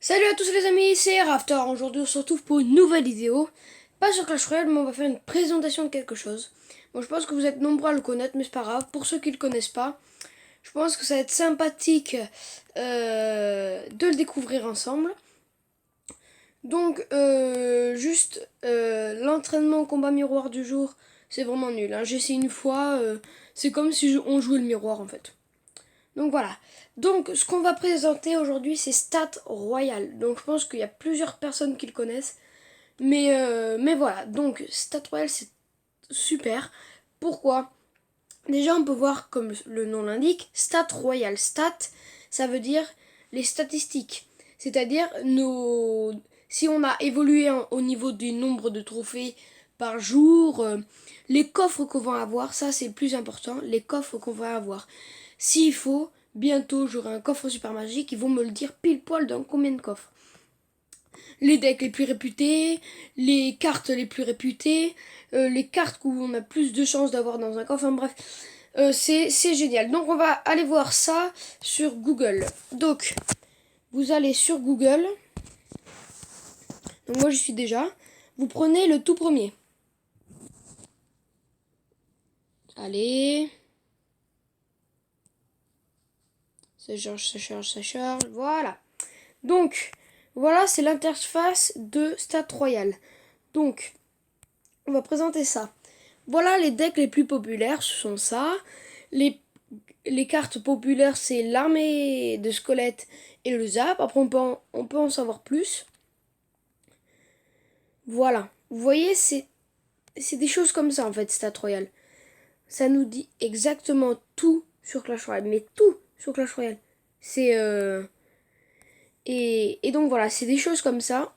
Salut à tous les amis, c'est Rafter. Aujourd'hui on se retrouve pour une nouvelle vidéo. Pas sur Clash Royale, mais on va faire une présentation de quelque chose. Bon, je pense que vous êtes nombreux à le connaître, mais c'est pas grave. Pour ceux qui le connaissent pas, je pense que ça va être sympathique de le découvrir ensemble. Donc, l'entraînement au combat miroir du jour, c'est vraiment nul, hein. J'ai essayé une fois, c'est comme si on jouait le miroir en fait. Donc voilà. Donc ce qu'on va présenter aujourd'hui c'est Stat Royal. Donc je pense qu'il y a plusieurs personnes qui le connaissent. Mais voilà. Donc Stat Royal c'est super. Pourquoi? Déjà on peut voir comme le nom l'indique, Stat Royal. Stat ça veut dire les statistiques. C'est-à-dire si on a évolué au niveau du nombre de trophées par jour, les coffres qu'on va avoir, ça c'est le plus important, les coffres qu'on va avoir. S'il faut, bientôt j'aurai un coffre super magique, ils vont me le dire pile poil dans combien de coffres. Les decks les plus réputés, les cartes les plus réputées, les cartes où on a plus de chances d'avoir dans un coffre, enfin bref, c'est génial. Donc on va aller voir ça sur Google. Donc, vous allez sur Google, donc moi j'y suis déjà, vous prenez le tout premier. Allez. Ça charge, voilà. Donc, voilà, c'est l'interface de Stat Royal. Donc, on va présenter ça. Voilà les decks les plus populaires, ce sont ça. Les cartes populaires, c'est l'armée de squelettes et le zap. Après, on peut en savoir plus. Voilà. Vous voyez, c'est des choses comme ça, en fait, Stat Royal. Ça nous dit exactement tout sur Clash Royale. Mais tout sur Clash Royale. C'est... Et donc voilà, c'est des choses comme ça.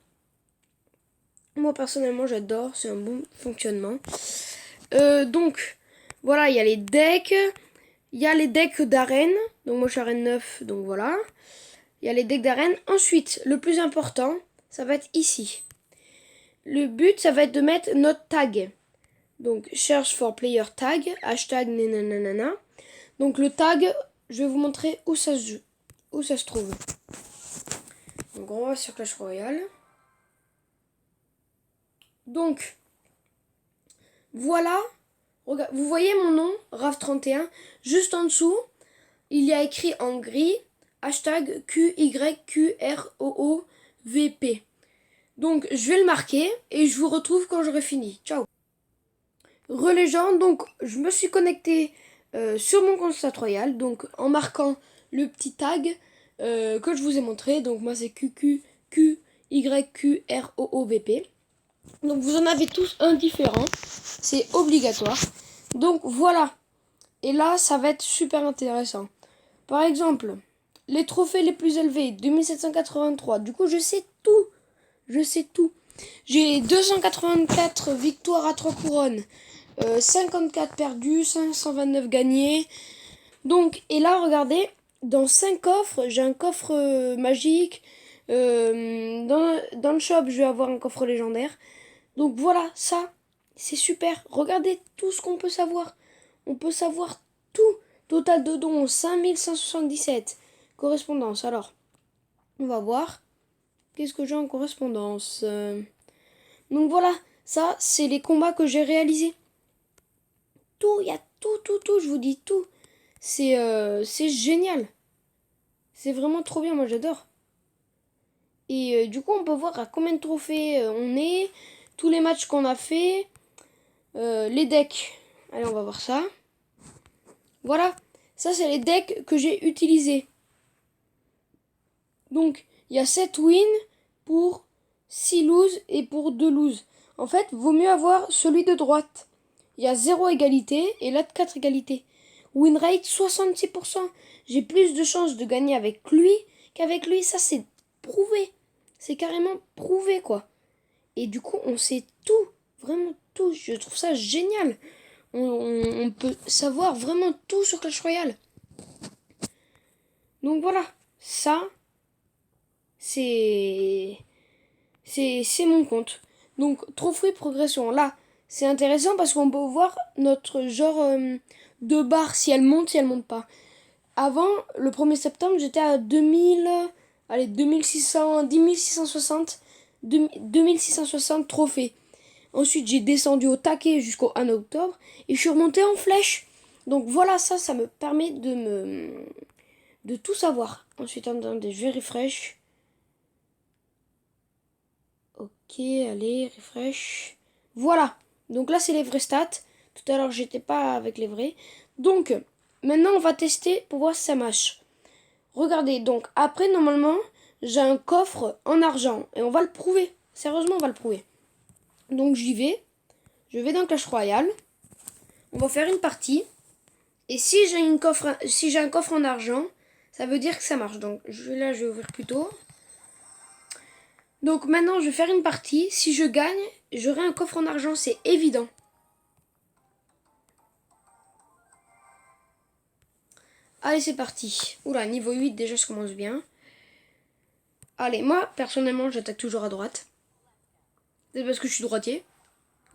Moi personnellement j'adore, c'est un bon fonctionnement. Donc voilà, il y a les decks. Il y a les decks d'arène. Donc moi je suis arène 9, donc voilà. Il y a les decks d'arène. Ensuite, le plus important, ça va être ici. Le but, ça va être de mettre notre tag. Donc search for player tag, hashtag nanana. Donc le tag, je vais vous montrer où ça se trouve. Donc on va sur Clash Royale. Donc, voilà. Vous voyez mon nom, RAF31. Juste en dessous, il y a écrit en gris hashtag QYQROOVP. Donc, je vais le marquer et je vous retrouve quand j'aurai fini. Ciao. Relégende, donc je me suis connecté sur mon compte Stat Royal, donc en marquant le petit tag que je vous ai montré. Donc moi c'est QYQROOVP. Donc vous en avez tous un différent, c'est obligatoire. Donc voilà, et là ça va être super intéressant. Par exemple, les trophées les plus élevés, 2783, du coup je sais tout, J'ai 284 victoires à 3 couronnes, 54 perdues, 529 gagnés. Donc, et là regardez, dans 5 coffres, j'ai un coffre magique, dans le shop je vais avoir un coffre légendaire. Donc voilà, ça, c'est super. Regardez tout ce qu'on peut savoir. On peut savoir tout. Total de dons, 5177. Correspondance, alors, on va voir. Qu'est-ce que j'ai en correspondance Donc voilà, ça, c'est les combats que j'ai réalisés. Tout, il y a tout, je vous dis tout. C'est génial. C'est vraiment trop bien, moi j'adore. Et du coup, on peut voir à combien de trophées on est, tous les matchs qu'on a fait. Les decks. Allez, on va voir ça. Voilà. Ça, c'est les decks que j'ai utilisés. Donc, il y a 7 wins pour 6 loses et pour 2 loses. En fait, vaut mieux avoir celui de droite. Il y a 0 égalité et là 4 égalités. Win rate 66%. J'ai plus de chances de gagner avec lui qu'avec lui. Ça, c'est prouvé. C'est carrément prouvé, quoi. Et du coup, on sait tout. Vraiment tout. Je trouve ça génial. On peut savoir vraiment tout sur Clash Royale. Donc voilà, ça, c'est mon compte. Donc trophée progression, là, c'est intéressant parce qu'on peut voir notre genre de barre, si elle monte pas. Avant, le 1er septembre, j'étais à 2000, Allez, 2600, 10660, 2660 trophées. Ensuite, j'ai descendu au taquet jusqu'au 1 octobre et je suis remonté en flèche. Donc voilà, ça me permet de tout savoir. Ensuite, attendez, je vais refresh. Ok, allez, refresh. Voilà. Donc là, c'est les vrais stats. Tout à l'heure, j'étais pas avec les vrais. Donc, maintenant, on va tester pour voir si ça marche. Regardez, donc après, normalement, j'ai un coffre en argent. Et on va le prouver. Sérieusement, on va le prouver. Donc, j'y vais. Je vais dans Clash Royale. On va faire une partie. Et si j'ai un coffre en argent, ça veut dire que ça marche. Donc, je vais ouvrir plus tôt. Donc maintenant, je vais faire une partie. Si je gagne, j'aurai un coffre en argent, c'est évident. Allez, c'est parti. Oula, niveau 8, déjà, je commence bien. Allez, moi, personnellement, j'attaque toujours à droite. Peut-être parce que je suis droitier.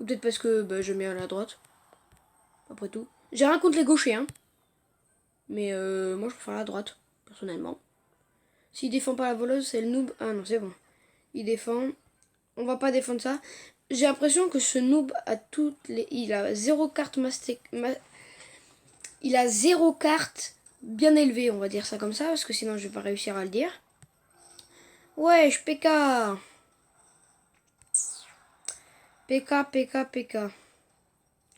Ou peut-être parce que j'aime bien aller à droite. Après tout. J'ai rien contre les gauchers, hein. Mais moi, je préfère la droite, personnellement. S'il défend pas la voleuse, c'est le noob. Ah non, c'est bon. Il défend. On va pas défendre ça. J'ai l'impression que ce noob a toutes les... Il a zéro carte Il a zéro carte bien élevée, on va dire ça comme ça, parce que sinon je vais pas réussir à le dire. Wesh, PK. PK.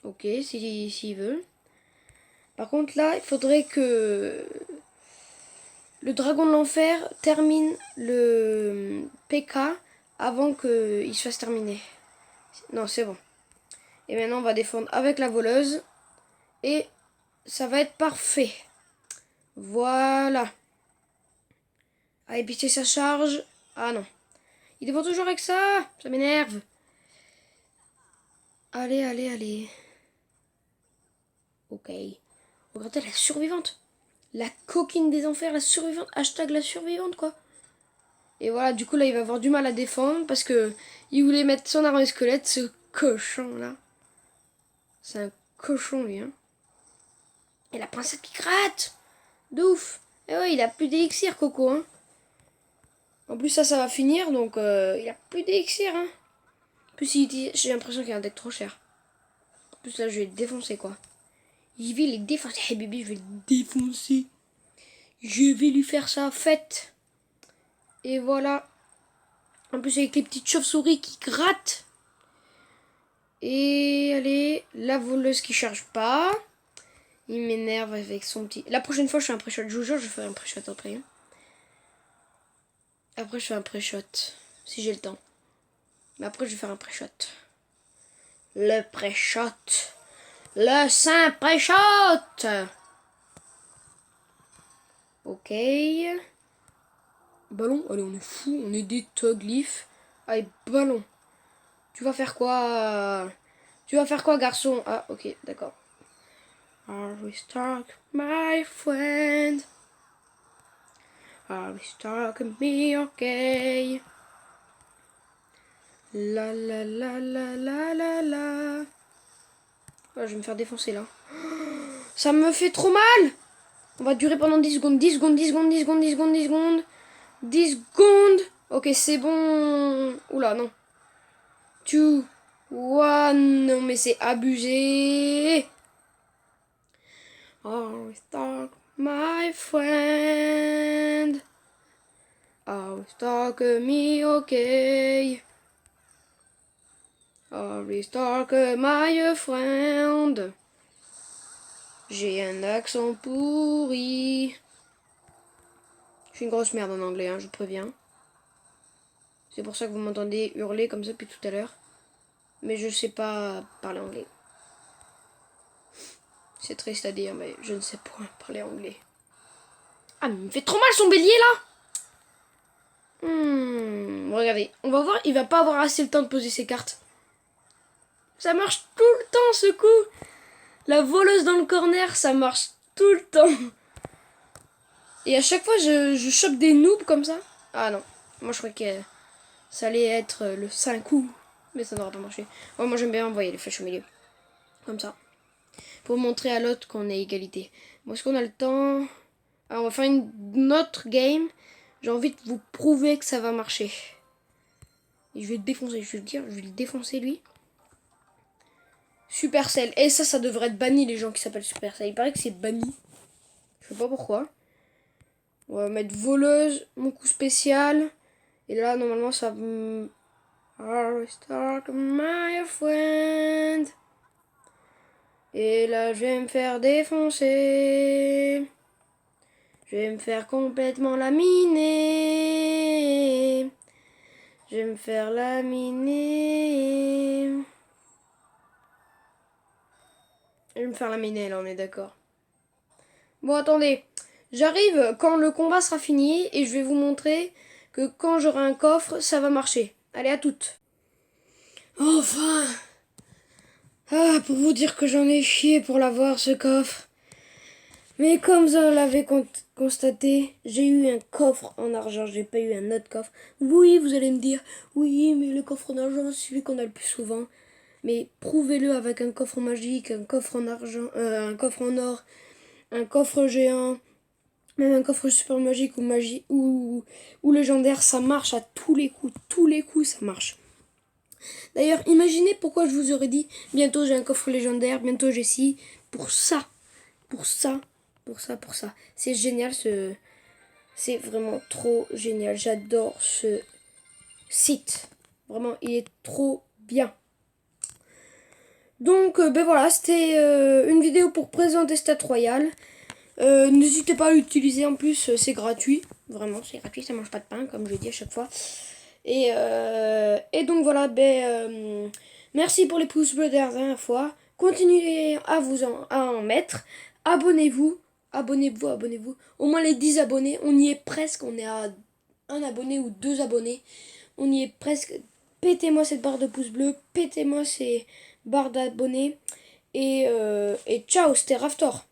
Ok, s'il veut. Par contre là, il faudrait que le dragon de l'enfer termine le PK avant qu'il se fasse terminer. Non, c'est bon. Et maintenant on va défendre avec la voleuse. Et ça va être parfait. Voilà. Allez, pitié, ça charge. Ah non. Il défend toujours avec ça. Ça m'énerve. Allez. Ok. Regardez la survivante. La coquine des enfers, la survivante. Hashtag la survivante, quoi. Et voilà, du coup, là, il va avoir du mal à défendre parce que il voulait mettre son arme squelette, ce cochon, là. C'est un cochon, lui, hein. Et la princesse qui gratte. De ouf. Et ouais, il a plus d'élixir, Coco, hein. En plus, ça va finir, donc il a plus d'élixir, hein. En plus, j'ai l'impression qu'il y a un deck trop cher. En plus, là, je vais le défoncer, quoi. Je vais les défoncer. Hey, bébé, je vais le défoncer. Je vais lui faire sa fête. Et voilà. En plus, avec les petites chauves-souris qui grattent. Et allez, la voleuse qui charge pas. Il m'énerve avec son petit... La prochaine fois, je fais un pré-shot. Je vous jure, je fais un pré-shot après. Après, je fais un pré-shot. Si j'ai le temps. Mais après, je vais faire un pré-shot. Le pré-shot. Le saint pré-shot. Ok. Ballon. Allez, on est fou. On est des toglyphes. Allez, ballon. Tu vas faire quoi? Tu vas faire quoi, garçon? Ah, ok, d'accord. Are we stuck, my friend? Are we stuck, me, okay? La la la la la la la. Oh, je vais me faire défoncer là. Ça me fait trop mal! On va durer pendant 10 secondes. 10 secondes, 10 secondes, 10 secondes, 10 secondes, 10 secondes. 10 secondes. Ok, c'est bon. Oula, non. 2, 1. Non, mais c'est abusé. Are we stuck, my friend? Are we stuck, me, okay? Are we stuck, my friend? J'ai un accent pourri. Je suis une grosse merde en anglais, hein, je préviens. C'est pour ça que vous m'entendez hurler comme ça depuis tout à l'heure. Mais je sais pas parler anglais. C'est triste à dire, mais je ne sais point parler anglais. Ah, mais il me fait trop mal son bélier là! Regardez, on va voir, il va pas avoir assez le temps de poser ses cartes. Ça marche tout le temps ce coup! La voleuse dans le corner, ça marche tout le temps. Et à chaque fois, je chope des noobs comme ça. Ah non, moi je croyais que ça allait être le 5 coups. Mais ça n'aura pas marché. Oh, moi j'aime bien envoyer les flèches au milieu. Comme ça. Pour montrer à l'autre qu'on est égalité. Bon, est-ce qu'on a le temps? Alors, on va faire une autre game. J'ai envie de vous prouver que ça va marcher. Et je vais le défoncer, je vais le dire, je vais le défoncer lui. Supercell. Et ça devrait être banni les gens qui s'appellent Supercell. Il paraît que c'est banni. Je sais pas pourquoi. On va mettre voleuse, mon coup spécial. Et là, normalement, ça... Restart my friend. Et là, je vais me faire défoncer. Je vais me faire complètement laminer. Je vais me faire laminer. Je vais me faire laminer, là, on est d'accord. Bon, attendez. J'arrive quand le combat sera fini et je vais vous montrer que quand j'aurai un coffre, ça va marcher. Allez, à toutes. Enfin! Ah, pour vous dire que j'en ai chié pour l'avoir, ce coffre. Mais comme vous l'avez constaté, j'ai eu un coffre en argent, j'ai pas eu un autre coffre. Oui, vous allez me dire, oui, mais le coffre en argent, c'est celui qu'on a le plus souvent. Mais prouvez-le avec un coffre magique, un coffre en argent, un coffre en or, un coffre géant, même un coffre super magique ou légendaire, ça marche à tous les coups ça marche. D'ailleurs, imaginez pourquoi je vous aurais dit, bientôt j'ai un coffre légendaire, bientôt j'ai ci, pour ça. C'est génial c'est vraiment trop génial. J'adore ce site. Vraiment, il est trop bien. Donc, ben voilà, c'était une vidéo pour présenter Stat Royal. N'hésitez pas à l'utiliser, en plus, c'est gratuit. Vraiment, c'est gratuit, ça mange pas de pain, comme je dis à chaque fois. Et donc voilà, merci pour les pouces bleus de la dernière fois. Continuez à en mettre. Abonnez-vous. Au moins les 10 abonnés. On y est presque. On est à un abonné ou 2 abonnés. On y est presque. Pétez-moi cette barre de pouces bleus. Pétez-moi ces barres d'abonnés. Et ciao, c'était Raftor.